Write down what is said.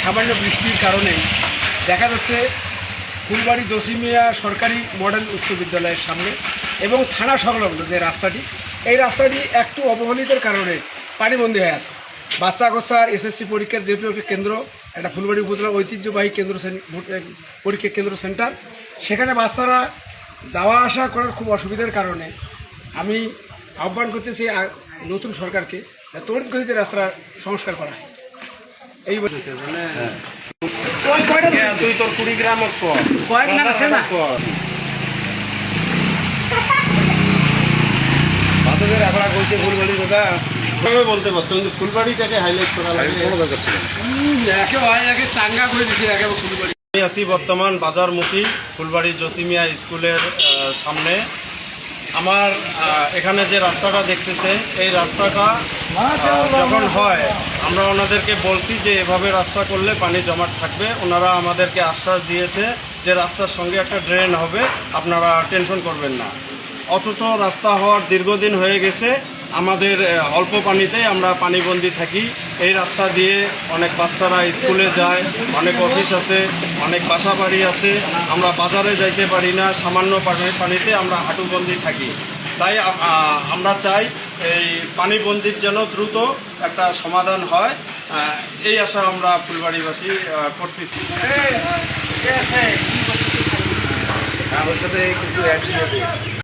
সামান্য বৃষ্টির কারণে দেখা যাচ্ছে ফুলবাড়ি জসিমিয়া সরকারি মডেল উচ্চ বিদ্যালয়ের সামনে এবং থানা সংলগ্ন যে রাস্তাটি, এই রাস্তাটি একটু অবহেলিতের কারণে পানিবন্দী হয়ে আছে। বাচ্চা কাচ্চার এসএসসি পরীক্ষার যেহেতু একটা কেন্দ্র, একটা ফুলবাড়ি উপজেলার ঐতিহ্যবাহী কেন্দ্র পরীক্ষা কেন্দ্র সেন্টার, সেখানে বাচ্চারা যাওয়া আসা করার খুব অসুবিধার কারণে আমি আহ্বান করতেছি নতুন সরকারকে তড়িৎ গতিতে রাস্তার সংস্কার করা হয়। এই তুই তোর 20 গ্রাম বলতে পারতো, কিন্তু ফুলবাড়িটাকে হাইলাইট করা লাগে কোনো দরকার ছিল চাঙ্গা করে দিচ্ছি। ফুলবাড়ি আমি আছি বর্তমান বাজারমুখী ফুলবাড়ি জসিমিয়া স্কুলের সামনে। আমার এখানে যে রাস্তাটা দেখতেছেন, এই রাস্তাটা যখন হয় আমরা ওনাদেরকে বলছি যে এভাবে রাস্তা করলে পানি জমাট থাকবে। ওনারা আমাদেরকে আশ্বাস দিয়েছে যে রাস্তার সঙ্গে একটা ড্রেন হবে, আপনারা টেনশন করবেন না। অথচ রাস্তা হওয়ার দীর্ঘদিন হয়ে গেছে, আমাদের অল্প পানিতে আমরা পানিবন্দী থাকি। এই রাস্তা দিয়ে অনেক বাচ্চারা স্কুলে যায়, অনেক অফিস আছে, অনেক বাসা বাড়ি আছে, আমরা বাজারে যাইতে পারি না, সামান্য পানিতে আমরা হাঁটুবন্দি থাকি। তাই আমরা চাই এই পানিবন্দির যেন দ্রুত একটা সমাধান হয়, এই আশা আমরা ফুলবাড়িবাসী করতেছি। আমার সাথে কিছু